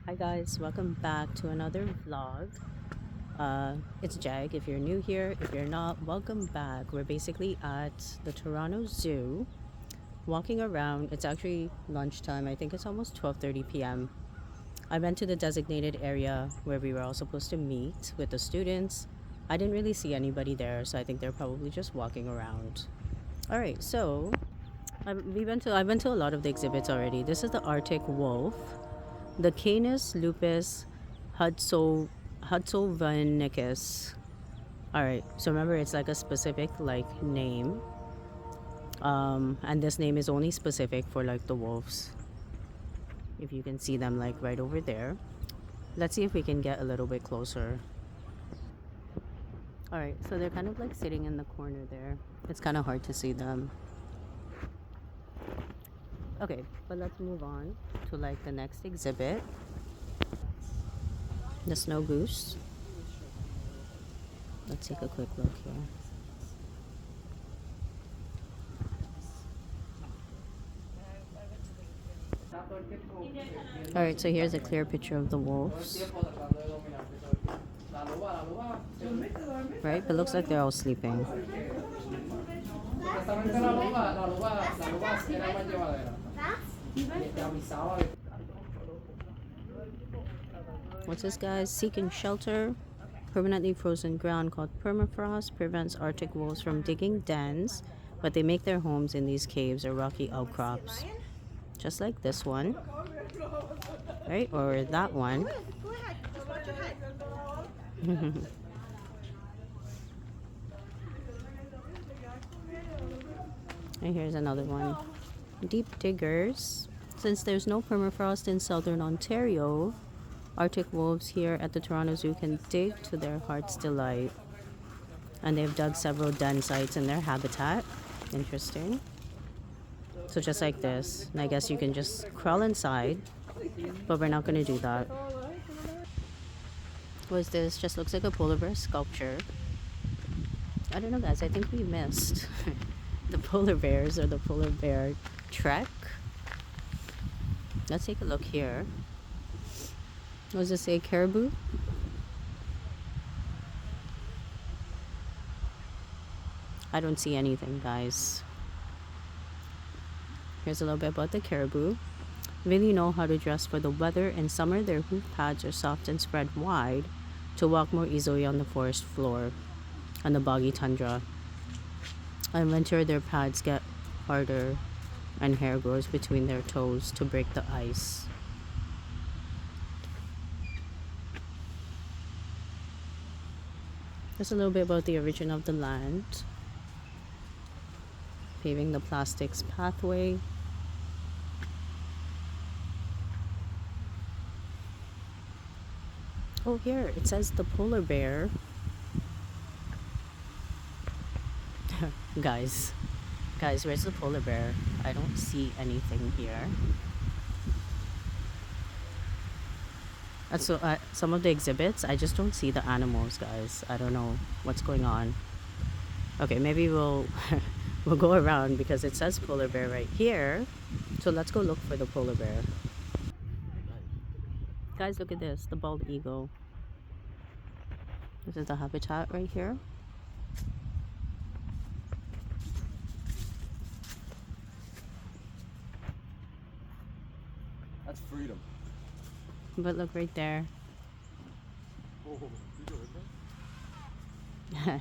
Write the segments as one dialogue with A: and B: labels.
A: Hi guys, welcome back to another vlog. It's Jag. If you're new here, if you're not, welcome back. We're basically at the Toronto Zoo, walking around. It's actually lunchtime. I think it's almost 12:30 p.m. I went to the designated area where we were all supposed to meet with the students. I didn't really see anybody there, so I think they're probably just walking around. All right, so I went to a lot of the exhibits already. This is the Arctic wolf. The Canis lupus Hudsovanicus. All right. So remember, it's like a specific like name, and this name is only specific for like the wolves. If you can see them like right over there. Let's see if we can get a little bit closer. All right. So they're kind of like sitting in the corner there. It's kind of hard to see them. Okay, but let's move on to like the next exhibit. The snow goose. Let's take a quick look here. All right, so here's a clear picture of the wolves. Right, but looks like they're all sleeping. What's this, guys? Seeking shelter. Permanently frozen ground called permafrost prevents Arctic wolves from digging dens, but they make their homes in these caves or rocky outcrops. Just like this one, right? Or that one. And here's another one. Deep diggers. Since there's no permafrost in southern Ontario, Arctic wolves here at the Toronto Zoo can dig to their heart's delight. And they've dug several den sites in their habitat. Interesting. So just like this, and I guess you can just crawl inside, but we're not going to do that. What is this? Just looks like a polar bear sculpture. I don't know, guys. I think we missed the polar bears or the polar bear trek. Let's take a look here. What does it say? Caribou? I don't see anything, guys. Here's a little bit about the caribou. Really know how to dress for the weather. In summer, their hoof pads are soft and spread wide to walk more easily on the forest floor and the boggy tundra. In winter, their pads get harder and hair grows between their toes to break the ice. Just a little bit about the origin of the land. Paving the plastics pathway. Oh, here it says the polar bear. guys, where's the polar bear? I don't see anything here. So some of the exhibits, I just don't see the animals, guys. I don't know what's going on. Okay, maybe we'll we'll go around because it says polar bear right here. So let's go look for the polar bear. Guys, look at this, the bald eagle. This is the habitat right here.
B: That's freedom.
A: But look right there.
B: Oh, you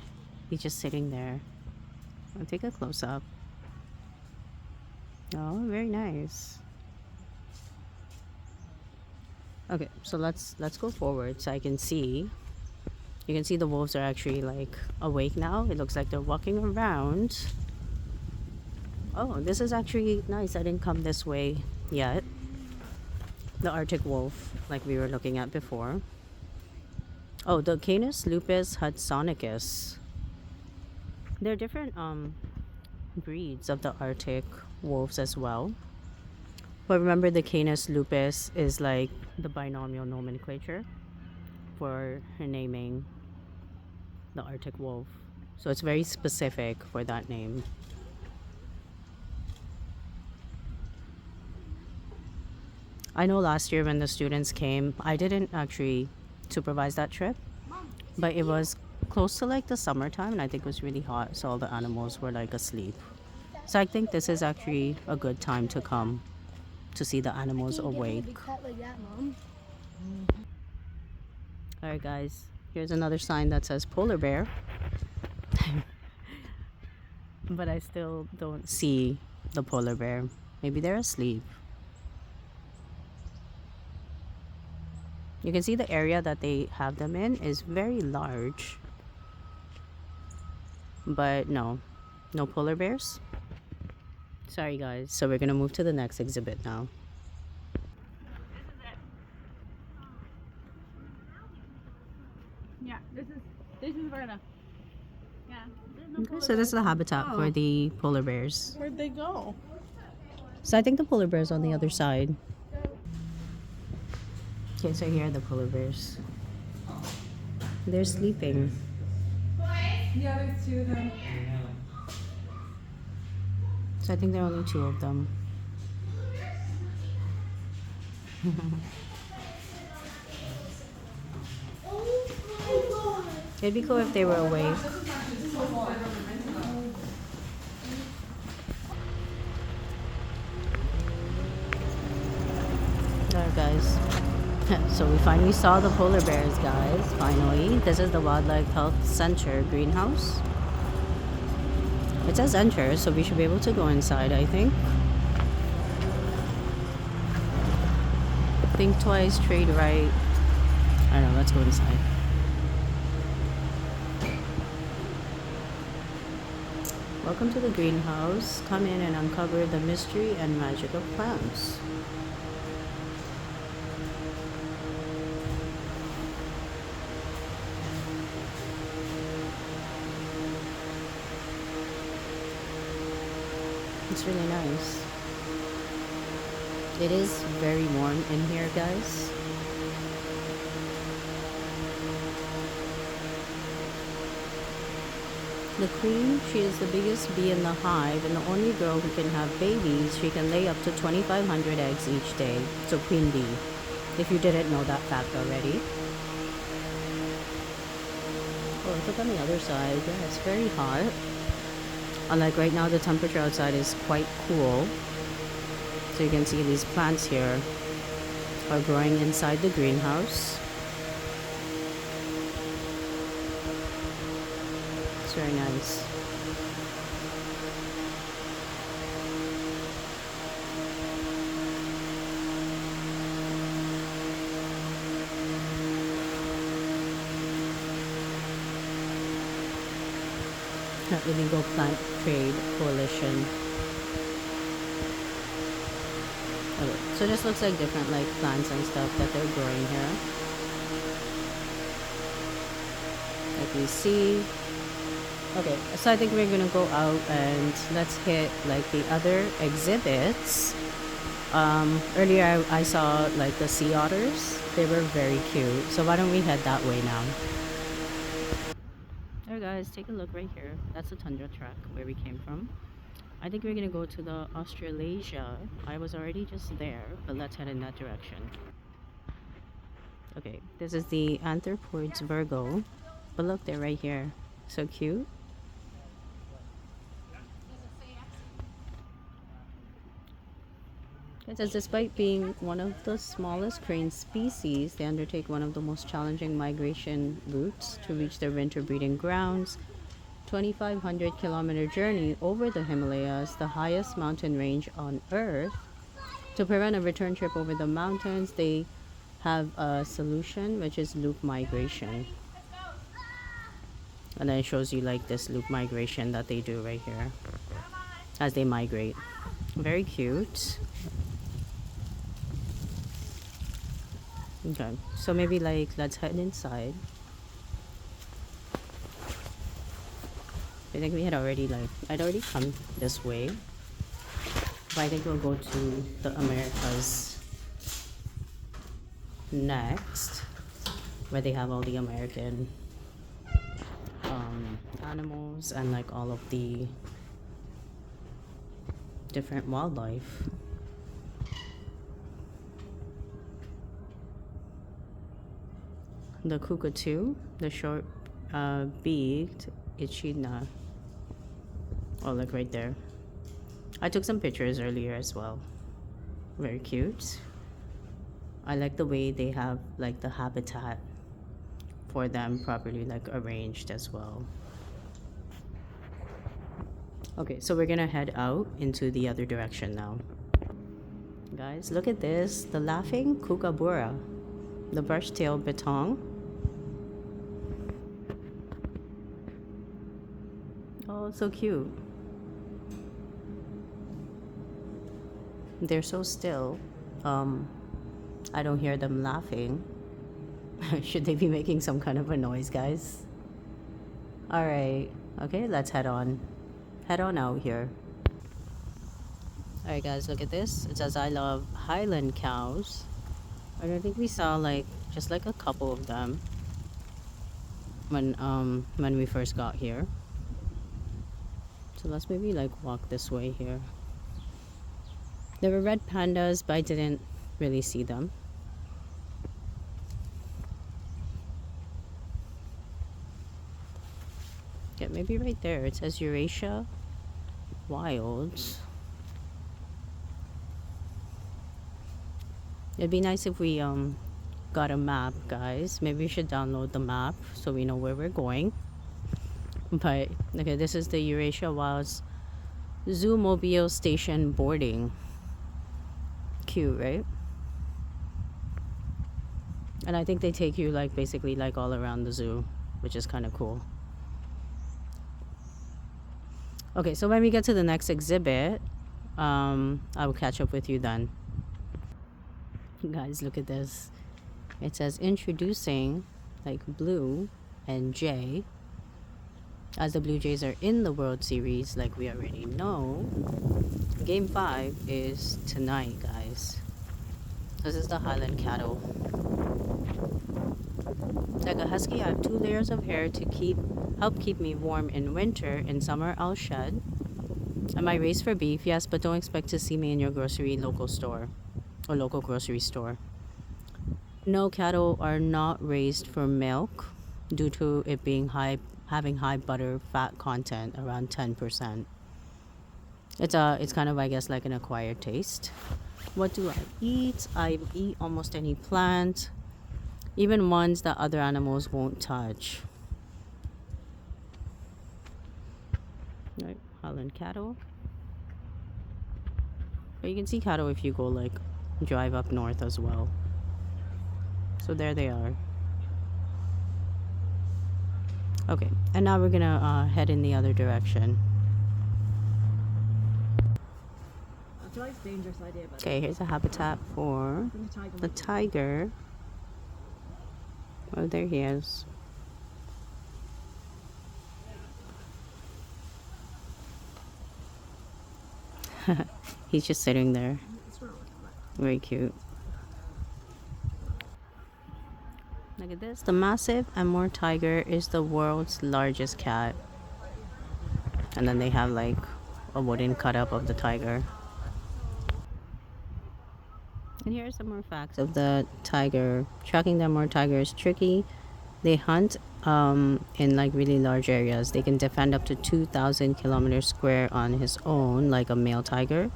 A: He's just sitting there. I'll take a close up. Oh, very nice. Okay, so let's go forward so I can see. You can see the wolves are actually like awake now. It looks like they're walking around. Oh, this is actually nice. I didn't come this way yet. The Arctic wolf, like we were looking at before. Oh, the Canis lupus hudsonicus. There are different breeds of the Arctic wolves as well. But remember, the Canis lupus is like the binomial nomenclature for naming the Arctic wolf. So it's very specific for that name. I know last year when the students came, I didn't actually supervise that trip, but it was close to like the summertime and I think it was really hot, so all the animals were like asleep. So I think this is actually a good time to come to see the animals awake. Alright guys, here's another sign that says polar bear. But I still don't see the polar bear. Maybe they're asleep. You can see the area that they have them in is very large. But no polar bears. Sorry guys, so we're gonna move to the next exhibit now.
C: Yeah, this is Verna. Yeah.
A: Okay, so this is the habitat for the polar bears.
C: Where'd they go?
A: So I think the polar bear's on the other side. Okay, so here are the polar bears. They're sleeping.
C: Yeah, there's two of them.
A: So I think there are only two of them. It'd be cool if they were awake. Alright guys, so we finally saw the polar bears guys, finally. This is the Wildlife Health Center greenhouse. It says enter, so we should be able to go inside, I think. Think twice, trade right. I don't know, let's go inside. Welcome to the greenhouse. Come in and uncover the mystery and magic of plants. It's really nice. It is very warm in here, guys. The queen, she is the biggest bee in the hive and the only girl who can have babies. She can lay up to 2,500 eggs each day. So queen bee, if you didn't know that fact already. Oh, look on the other side. Yeah, it's very hot. Unlike right now, the temperature outside is quite cool. So you can see these plants here are growing inside the greenhouse. It's very nice. Illegal Plant Trade Coalition. Okay, so this looks like different like plants and stuff that they're growing here. Like we see. Okay, so I think we're gonna go out and let's hit like the other exhibits. Earlier I saw like the sea otters. They were very cute. So why don't we head that way now? Alright guys, take a look right here. That's the tundra track where we came from. I think we're gonna go to the Australasia. I was already just there, but let's head in that direction. Okay, this is the Anthropoids Virgo. But look, they're right here. So cute. It says despite being one of the smallest crane species, they undertake one of the most challenging migration routes to reach their winter breeding grounds. 2,500-kilometer journey over the Himalayas, the highest mountain range on Earth. To prevent a return trip over the mountains, they have a solution, which is loop migration. And then it shows you like this loop migration that they do right here as they migrate. Very cute. Okay, so maybe like let's head inside. I think we had already I'd already come this way, but I think we'll go to the Americas next, where they have all the American animals and like all of the different wildlife. the cockatoo, the short beaked echidna. Oh, look right there. I took some pictures earlier as well. Very cute. I like the way they have like the habitat for them properly like arranged as well. Okay, so we're gonna head out into the other direction now. Guys, look at this. The laughing kookaburra. The brush-tailed betong. Oh, so cute. They're so still. I don't hear them laughing. Should they be making some kind of a noise, guys? Alright. Okay, let's head on. Head on out here. Alright guys, look at this. It says I love Highland cows. And I think we saw like just like a couple of them when we first got here. So let's maybe like walk this way here. There were red pandas, but I didn't really see them. Yeah, maybe right there. It says Eurasia Wilds. It'd be nice if we got a map, guys. Maybe we should download the map so we know where we're going. But okay, this is the Eurasia Wilds Zoo Mobile Station boarding. Cute, right? And I think they take you like basically like all around the zoo, which is kind of cool. Okay, so when we get to the next exhibit, I will catch up with you then. Guys, look at this. It says introducing like Blue and Jay. As the Blue Jays are in the World Series, like we already know, Game 5 is tonight, guys. This is the Highland cattle. Like a husky, I have 2 layers of hair to help keep me warm in winter. In summer, I'll shed. Am I raised for beef? Yes, but don't expect to see me in your local store or local grocery store. No, cattle are not raised for milk due to it being having high butter fat content, around 10%. It's kind of, I guess, like an acquired taste. What do I eat? I eat almost any plant, even ones that other animals won't touch. Right, Highland cattle. But you can see cattle if you go like drive up north as well. So there they are. Okay, and now we're gonna head in the other direction.
C: I feel like it's a dangerous idea, but
A: Okay, here's a habitat for the tiger. Oh, there he is. He's just sitting there. Very cute. Look at this. The massive Amur tiger is the world's largest cat. And then they have like a wooden cut up of the tiger. And here are some more facts of the tiger. Tracking the Amur tiger is tricky. They hunt in like really large areas. They can defend up to 2,000 kilometers square on his own, like a male tiger.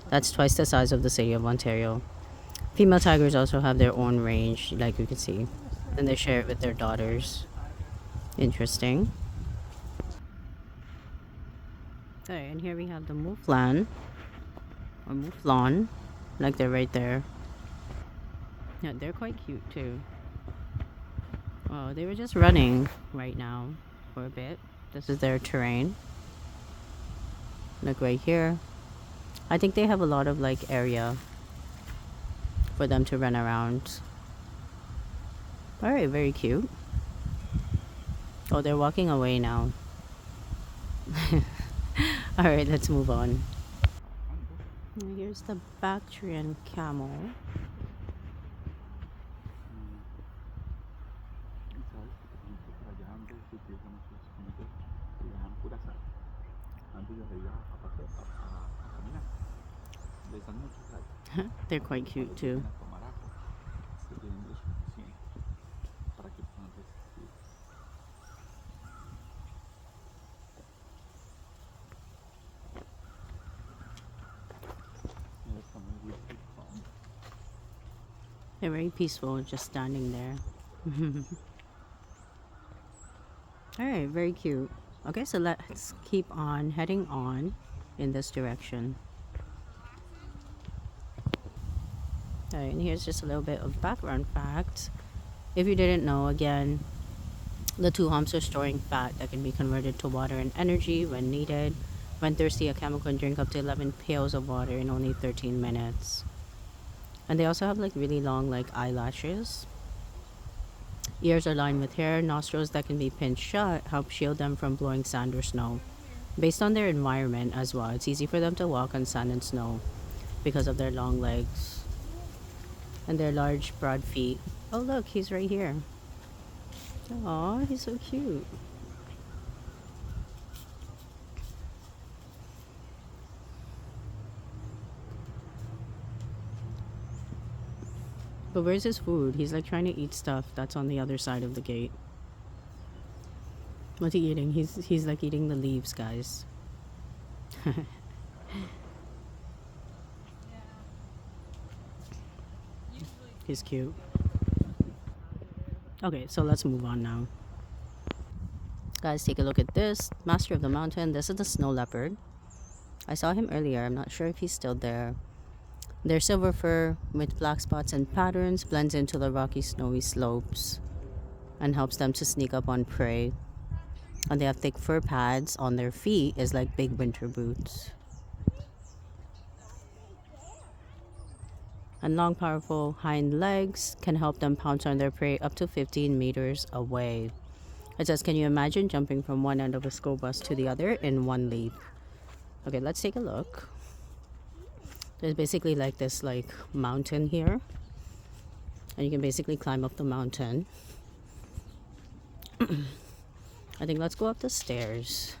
A: That's twice the size of the city of Ontario. Female tigers also have their own range, like you can see. And they share it with their daughters. Interesting. Okay, and here we have the mouflon. Or mouflon. Like they're right there. Yeah, they're quite cute too. Oh, they were just running right now for a bit. This is their terrain. Look right here. I think they have a lot of like area for them to run around. Alright, very cute. Oh, they're walking away now. Alright, let's move on. Here's the Bactrian camel. They're quite cute too. They're very peaceful, just standing there. Alright, very cute. Okay, so let's keep on heading on in this direction. Alright, and here's just a little bit of background fact. If you didn't know, again, the two humps are storing fat that can be converted to water and energy when needed. When thirsty, a camel can drink up to 11 pails of water in only 13 minutes. And they also have like really long like eyelashes. Ears are lined with hair. Nostrils that can be pinched shut help shield them from blowing sand or snow. Based on their environment as well, it's easy for them to walk on sand and snow because of their long legs and their large broad feet. Oh look, he's right here. Aw, he's so cute. But where's his food? He's like trying to eat stuff that's on the other side of the gate. What's he eating? He's like eating the leaves, guys. He's cute. Okay, so let's move on now. Guys, take a look at this. Master of the mountain. This is the snow leopard. I saw him earlier. I'm not sure if he's still there. Their silver fur with black spots and patterns blends into the rocky snowy slopes and helps them to sneak up on prey. And they have thick fur pads on their feet is like big winter boots. And long powerful hind legs can help them pounce on their prey up to 15 meters away. It says, can you imagine jumping from one end of a school bus to the other in one leap? Okay, let's take a look. There's basically like this like mountain here, and you can basically climb up the mountain. I think let's go up the stairs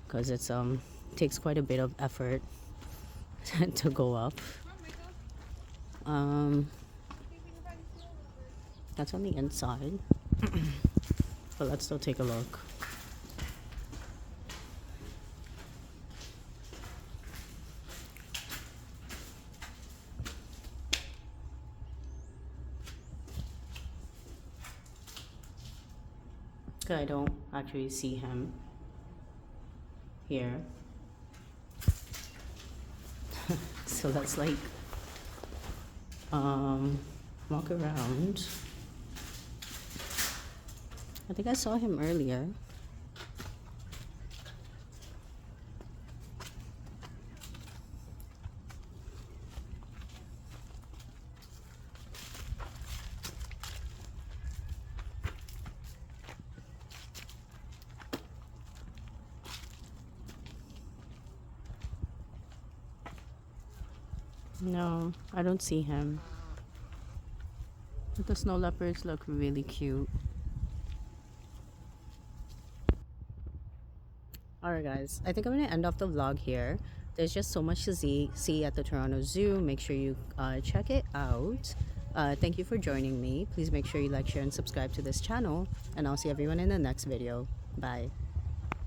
A: because it's takes quite a bit of effort to go up. That's on the inside. But let's still take a look. I don't actually see him here. So let's like walk around. I think I saw him earlier. No, I don't see him. But the snow leopards look really cute. Alright guys, I think I'm going to end off the vlog here. There's just so much to see at the Toronto Zoo. Make sure you check it out. Thank you for joining me. Please make sure you like, share, and subscribe to this channel. And I'll see everyone in the next video. Bye.